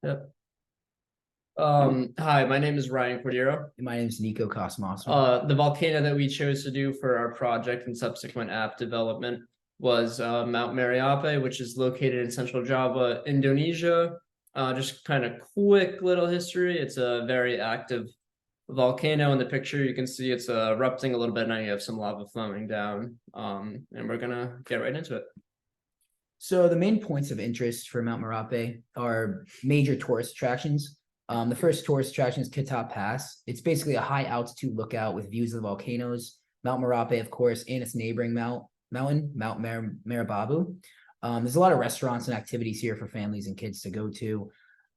Yep. Hi, my name is Ryan Cordero. And my name is Nico Cosmos. The volcano that we chose to do for our project and subsequent app development was Mount Merapi, which is located in central Java, Indonesia. Just kind of quick little history. It's a very active volcano. In the picture, you can see it's erupting a little bit, and you have some lava flowing down. And we're gonna get right into it. So the main points of interest for Mount Merapi are major tourist attractions. The first tourist attraction is Kitap Pass. It's basically a high altitude lookout with views of the volcanoes, Mount Merapi, of course, and its neighboring mountain, Mount Merababu. There's a lot of restaurants and activities here for families and kids to go to,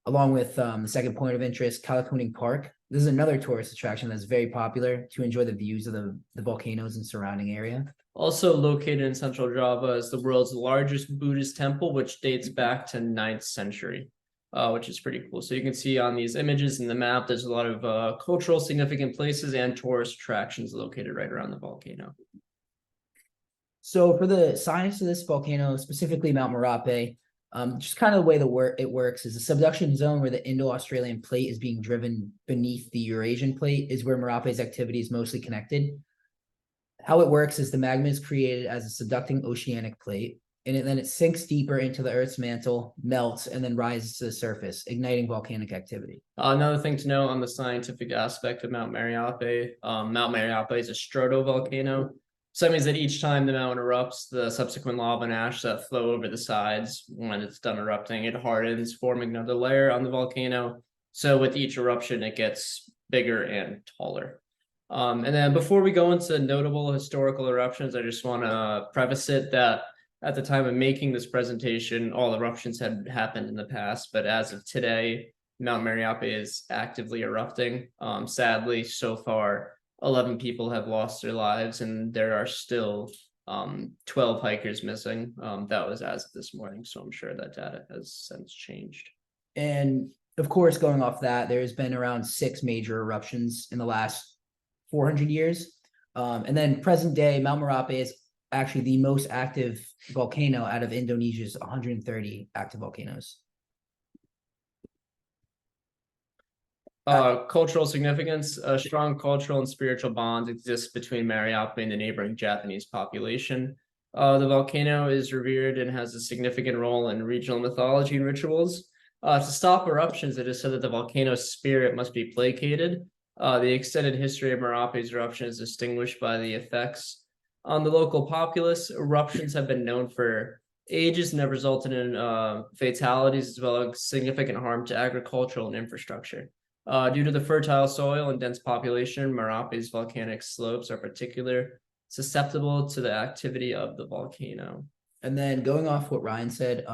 along with the second point of interest, Kalakuning Park. This is another tourist attraction that's very popular to enjoy the views of the volcanoes and surrounding area. Also located in central Java is the world's largest Buddhist temple, which dates back to 9th century, which is pretty cool. So you can see on these images in the map, there's a lot of cultural significant places and tourist attractions located right around the volcano. So for the science of this volcano, specifically Mount Merapi, just kind of the way it works is the subduction zone where the Indo-Australian plate is being driven beneath the Eurasian plate is where Merapi's activity is mostly connected. How it works is the magma is created as a subducting oceanic plate, and then it sinks deeper into the Earth's mantle, melts, and then rises to the surface, igniting volcanic activity. Another thing to know on the scientific aspect of Mount Merapi, Mount Merapi is a stratovolcano. So that means that each time the mountain erupts, the subsequent lava and ash that flow over the sides, when it's done erupting, it hardens, forming another layer on the volcano. So with each eruption, it gets bigger and taller. And then before we go into notable historical eruptions, I just want to preface it that at the time of making this presentation, all eruptions had happened in the past, but as of today, Mount Merapi is actively erupting. Sadly, so far, 11 people have lost their lives, and there are still 12 hikers missing. That was as of this morning, so I'm sure that data has since changed. And of course, going off that, there's been around 6 major eruptions in the last 400 years. And then present day, Mount Merapi is actually the most active volcano out of Indonesia's 130 active volcanoes. Cultural significance, a strong cultural and spiritual bond exists between Merapi and the neighboring Japanese population. The volcano is revered and has a significant role in regional mythology and rituals. To stop eruptions, it is said that the volcano's spirit must be placated. The extended history of Merapi's eruption is distinguished by the effects on the local populace. Eruptions have been known for ages and have resulted in fatalities as well as significant harm to agricultural and infrastructure. Due to the fertile soil and dense population, Merapi's volcanic slopes are particularly susceptible to the activity of the volcano. And then going off what Ryan said,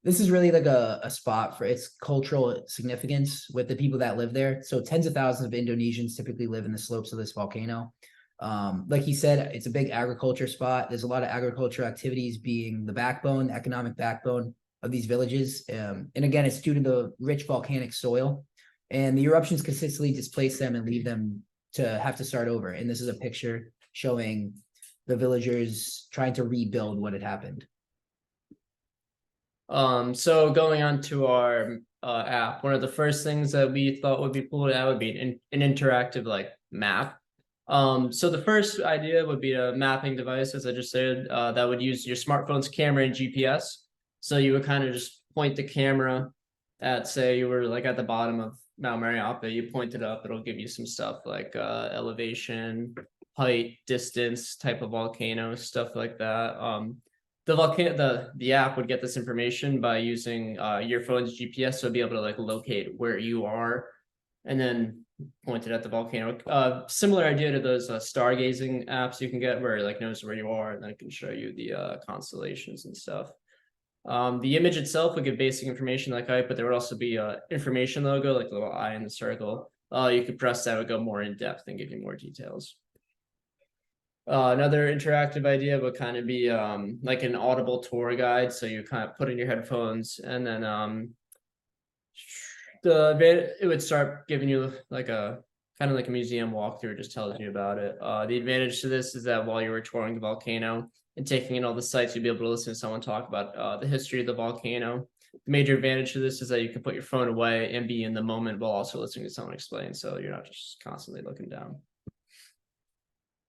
this is really like a spot for its cultural significance with the people that live there. So tens of thousands of Indonesians typically live in the slopes of this volcano. Like he said, it's a big agriculture spot. There's a lot of agriculture activities being the backbone, the economic backbone of these villages. And again, it's due to the rich volcanic soil. And the eruptions consistently displace them and leave them to have to start over. And this is a picture showing the villagers trying to rebuild what had happened. So going on to our app, one of the first things that we thought would be cool to add would be an interactive like map. So the first idea would be a mapping device, as I just said, that would use your smartphone's camera and GPS. So you would kind of just point the camera at, say you were like at the bottom of Mount Merapi, you point it up, it'll give you some stuff like elevation, height, distance, type of volcano, stuff like that. The app would get this information by using your phone's GPS, so it'd be able to like locate where you are and then point it at the volcano. Similar idea to those stargazing apps you can get where it like knows where you are and then it can show you the constellations and stuff. The image itself would give basic information like height, but there would also be a information logo, like the little eye in the circle. You could press that, would go more in depth and give you more details. Another interactive idea would kind of be like an audible tour guide. So you kind of put in your headphones and then it would start giving you like a kind of like a museum walkthrough, just tells you about it. The advantage to this is that while you were touring the volcano and taking in all the sites, you'd be able to listen to someone talk about the history of the volcano. The major advantage to this is that you can put your phone away and be in the moment while also listening to someone explain. So you're not just constantly looking down.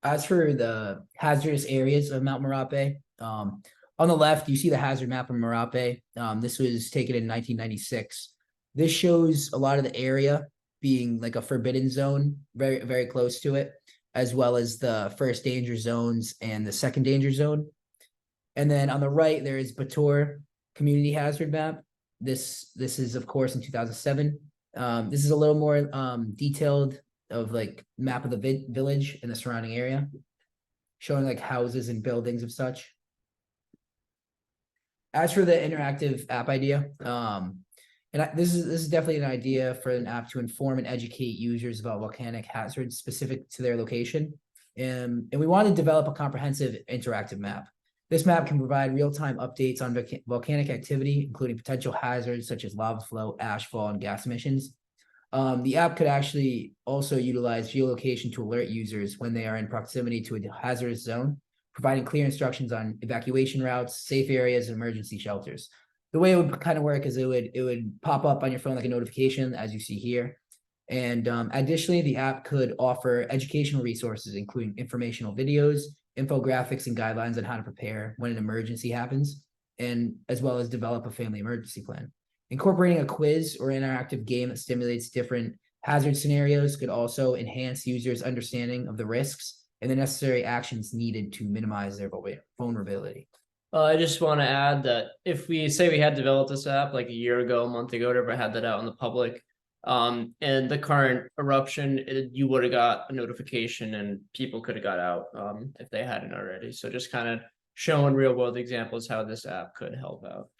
As for the hazardous areas of Mount Merapi, on the left, you see the hazard map of Merapi. This was taken in 1996. This shows a lot of the area being like a forbidden zone, very, very close to it, as well as the first danger zones and the second danger zone. And then on the right, there is Batur Community Hazard Map. This is, of course, in 2007. This is a little more detailed of like map of the village and the surrounding area, showing like houses and buildings of such. As for the interactive app idea, this is definitely an idea for an app to inform and educate users about volcanic hazards specific to their location. And we want to develop a comprehensive interactive map. This map can provide real-time updates on volcanic activity, including potential hazards such as lava flow, ash fall, and gas emissions. The app could actually also utilize geolocation to alert users when they are in proximity to a hazardous zone, providing clear instructions on evacuation routes, safe areas, and emergency shelters. The way it would kind of work is it would pop up on your phone like a notification, as you see here. And additionally, the app could offer educational resources, including informational videos, infographics, and guidelines on how to prepare when an emergency happens, and as well as develop a family emergency plan. Incorporating a quiz or interactive game that stimulates different hazard scenarios could also enhance users' understanding of the risks and the necessary actions needed to minimize their vulnerability. I just want to add that if we say we had developed this app like a year ago, a month ago, whatever, had that out in the public, and the current eruption, you would have got a notification and people could have got out if they hadn't already. So just kind of showing real world examples how this app could help out.